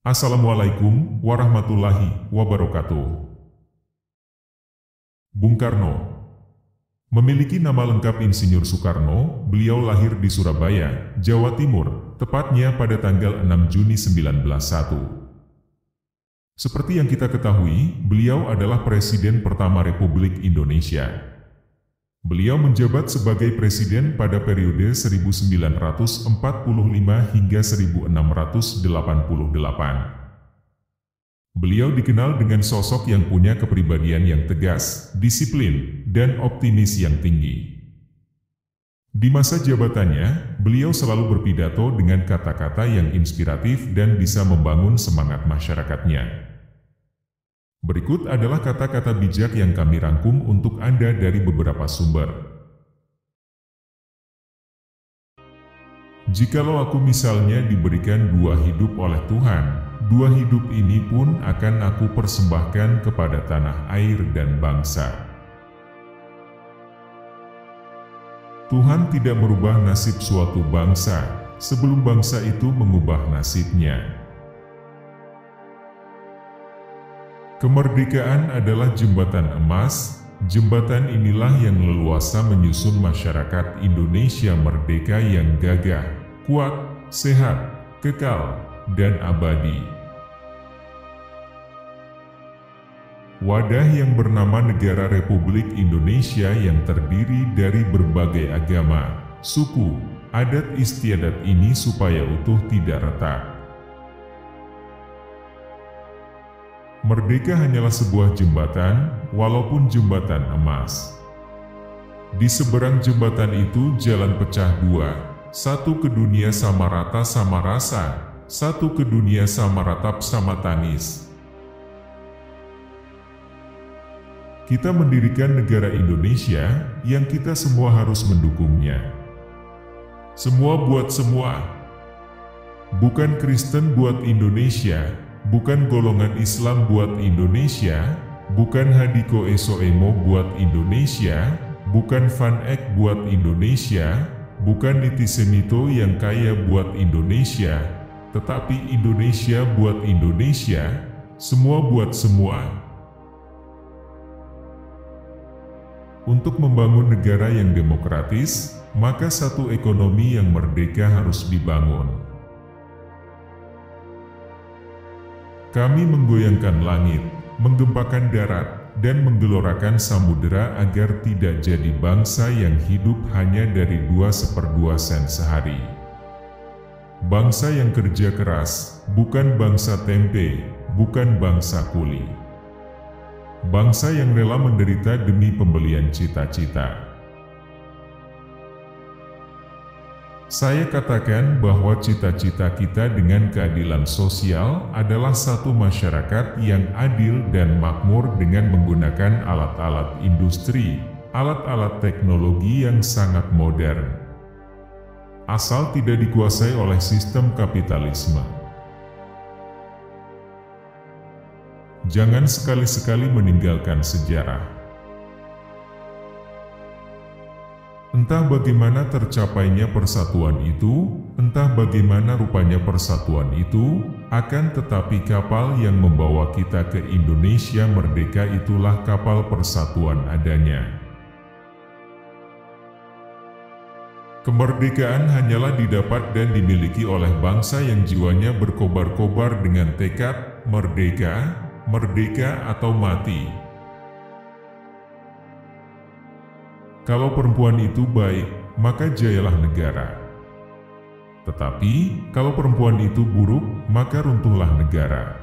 Assalamualaikum warahmatullahi wabarakatuh. Bung Karno memiliki nama lengkap Insinyur Soekarno. Beliau lahir di Surabaya, Jawa Timur, tepatnya pada tanggal 6 Juni 1901. Seperti yang kita ketahui, beliau adalah Presiden pertama Republik Indonesia. Beliau menjabat sebagai presiden pada periode 1945 hingga 1688. Beliau dikenal dengan sosok yang punya kepribadian yang tegas, disiplin, dan optimis yang tinggi. Di masa jabatannya, beliau selalu berpidato dengan kata-kata yang inspiratif dan bisa membangun semangat masyarakatnya. Berikut adalah kata-kata bijak yang kami rangkum untuk Anda dari beberapa sumber. Jikalau aku misalnya diberikan dua hidup oleh Tuhan, dua hidup ini pun akan aku persembahkan kepada tanah air dan bangsa. Tuhan tidak merubah nasib suatu bangsa sebelum bangsa itu mengubah nasibnya. Kemerdekaan adalah jembatan emas. Jembatan inilah yang leluasa menyusun masyarakat Indonesia merdeka yang gagah, kuat, sehat, kekal, dan abadi. Wadah yang bernama Negara Republik Indonesia yang terdiri dari berbagai agama, suku, adat istiadat ini supaya utuh tidak retak. Merdeka hanyalah sebuah jembatan, walaupun jembatan emas. Di seberang jembatan itu jalan pecah dua, satu ke dunia sama rata sama rasa, satu ke dunia sama ratap sama tangis. Kita mendirikan negara Indonesia, yang kita semua harus mendukungnya. Semua buat semua. Bukan Kristen buat Indonesia, bukan golongan Islam buat Indonesia, bukan Hadiko Esoemo buat Indonesia, bukan Van Eck buat Indonesia, bukan Nitisemito yang kaya buat Indonesia, tetapi Indonesia buat Indonesia, semua buat semua. Untuk membangun negara yang demokratis, maka satu ekonomi yang merdeka harus dibangun. Kami menggoyangkan langit, menggempakan darat, dan menggelorakan samudera agar tidak jadi bangsa yang hidup hanya dari 2/2 sen sehari. Bangsa yang kerja keras, bukan bangsa tempe, bukan bangsa kuli. Bangsa yang rela menderita demi pembelian cita-cita. Saya katakan bahwa cita-cita kita dengan keadilan sosial adalah satu masyarakat yang adil dan makmur dengan menggunakan alat-alat industri, alat-alat teknologi yang sangat modern. Asal tidak dikuasai oleh sistem kapitalisme. Jangan sekali-sekali meninggalkan sejarah. Entah bagaimana tercapainya persatuan itu, entah bagaimana rupanya persatuan itu, akan tetapi kapal yang membawa kita ke Indonesia merdeka itulah kapal persatuan adanya. Kemerdekaan hanyalah didapat dan dimiliki oleh bangsa yang jiwanya berkobar-kobar dengan tekad merdeka, merdeka atau mati. Kalau perempuan itu baik, maka jayalah negara. Tetapi, kalau perempuan itu buruk, maka runtuhlah negara.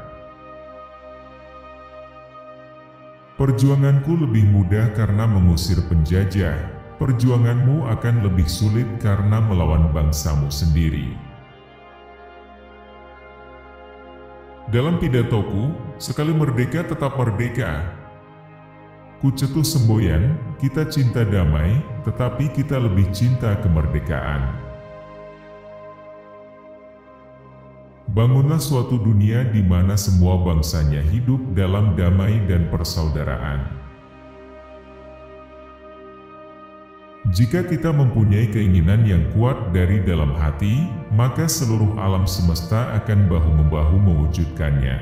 Perjuanganku lebih mudah karena mengusir penjajah. Perjuanganmu akan lebih sulit karena melawan bangsamu sendiri. Dalam pidatoku, sekali merdeka tetap merdeka. Ku cetuh semboyan, kita cinta damai, tetapi kita lebih cinta kemerdekaan. Bangunlah suatu dunia di mana semua bangsanya hidup dalam damai dan persaudaraan. Jika kita mempunyai keinginan yang kuat dari dalam hati, maka seluruh alam semesta akan bahu-membahu mewujudkannya.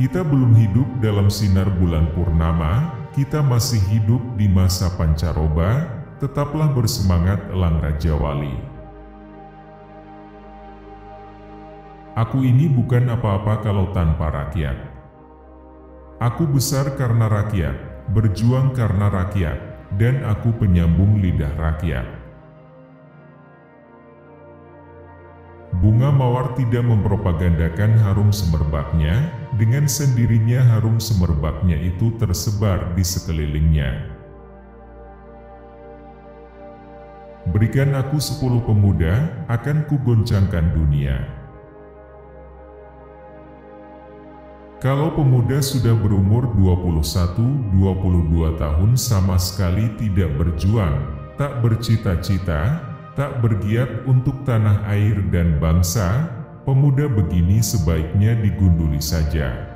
Kita belum hidup dalam sinar bulan purnama, kita masih hidup di masa pancaroba. Tetaplah bersemangat elang Raja Wali. Aku ini bukan apa-apa kalau tanpa rakyat. Aku besar karena rakyat, berjuang karena rakyat, dan aku penyambung lidah rakyat. Bunga mawar tidak mempropagandakan harum semerbaknya, dengan sendirinya harum semerbaknya itu tersebar di sekelilingnya. Berikan aku 10 pemuda, akan kugoncangkan dunia. Kalau pemuda sudah berumur 21-22 tahun sama sekali tidak berjuang, tak bercita-cita, tak bergiat untuk tanah air dan bangsa, pemuda begini sebaiknya digunduli saja.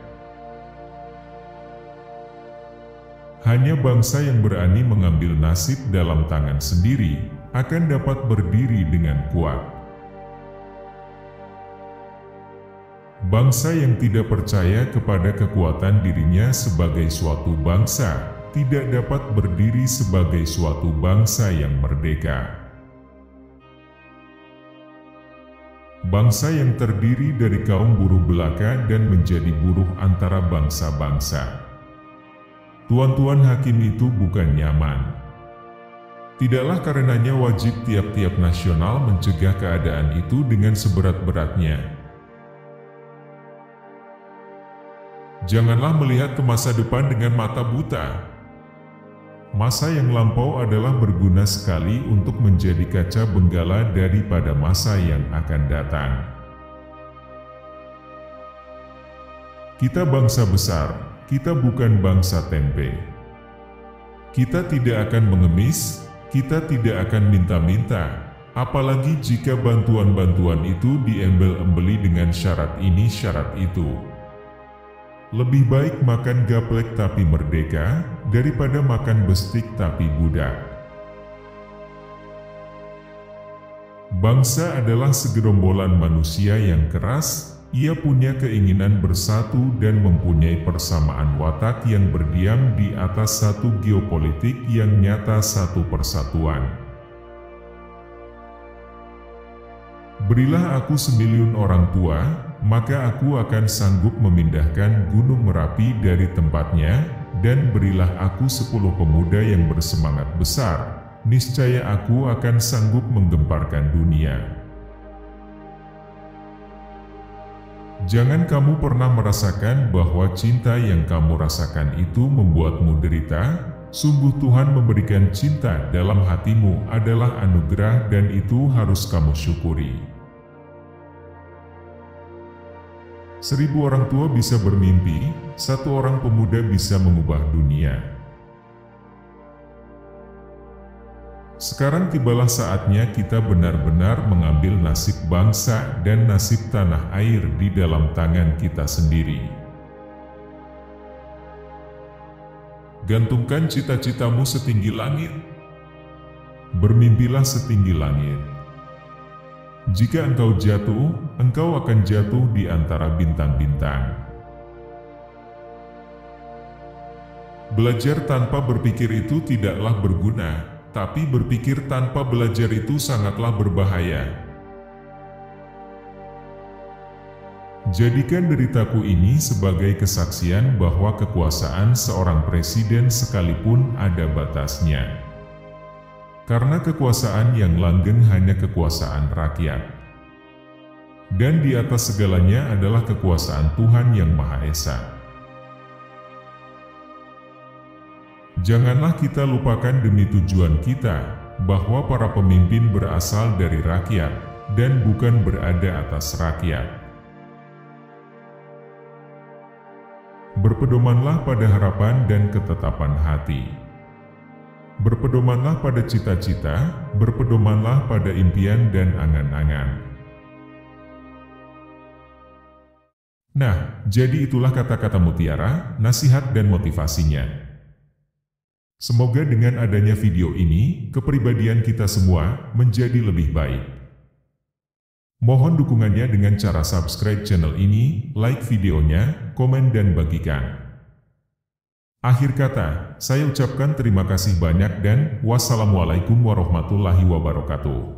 Hanya bangsa yang berani mengambil nasib dalam tangan sendiri, akan dapat berdiri dengan kuat. Bangsa yang tidak percaya kepada kekuatan dirinya sebagai suatu bangsa, tidak dapat berdiri sebagai suatu bangsa yang merdeka. Bangsa yang terdiri dari kaum buruh belaka dan menjadi buruh antara bangsa-bangsa. Tuan-tuan hakim itu bukan nyaman. Tidaklah karenanya wajib tiap-tiap nasional mencegah keadaan itu dengan seberat-beratnya. Janganlah melihat ke masa depan dengan mata buta. Masa yang lampau adalah berguna sekali untuk menjadi kaca benggala daripada masa yang akan datang. Kita bangsa besar, kita bukan bangsa tempe. Kita tidak akan mengemis, kita tidak akan minta-minta, apalagi jika bantuan-bantuan itu diembel-embeli dengan syarat ini syarat itu. Lebih baik makan gaplek tapi merdeka, daripada makan bestik tapi budak. Bangsa adalah segerombolan manusia yang keras, ia punya keinginan bersatu dan mempunyai persamaan watak yang berdiam di atas satu geopolitik yang nyata, satu persatuan. Berilah aku 1.000.000 orang tua, maka aku akan sanggup memindahkan Gunung Merapi dari tempatnya, dan berilah aku 10 pemuda yang bersemangat besar, niscaya aku akan sanggup menggemparkan dunia. Jangan kamu pernah merasakan bahwa cinta yang kamu rasakan itu membuatmu derita. Sungguh Tuhan memberikan cinta dalam hatimu adalah anugerah dan itu harus kamu syukuri. 1000 orang tua bisa bermimpi, 1 orang pemuda bisa mengubah dunia. Sekarang tibalah saatnya kita benar-benar mengambil nasib bangsa dan nasib tanah air di dalam tangan kita sendiri. Gantungkan cita-citamu setinggi langit. Bermimpilah setinggi langit. Jika engkau jatuh, engkau akan jatuh di antara bintang-bintang. Belajar tanpa berpikir itu tidaklah berguna, tapi berpikir tanpa belajar itu sangatlah berbahaya. Jadikan deritaku ini sebagai kesaksian bahwa kekuasaan seorang presiden sekalipun ada batasnya. Karena kekuasaan yang langgeng hanya kekuasaan rakyat. Dan di atas segalanya adalah kekuasaan Tuhan yang Maha Esa. Janganlah kita lupakan demi tujuan kita, bahwa para pemimpin berasal dari rakyat, dan bukan berada atas rakyat. Berpedomanlah pada harapan dan ketetapan hati. Berpedomanlah pada cita-cita, berpedomanlah pada impian dan angan-angan. Nah, jadi itulah kata-kata mutiara, nasihat dan motivasinya. Semoga dengan adanya video ini, kepribadian kita semua menjadi lebih baik. Mohon dukungannya dengan cara subscribe channel ini, like videonya, komen dan bagikan. Akhir kata, saya ucapkan terima kasih banyak dan wassalamualaikum warahmatullahi wabarakatuh.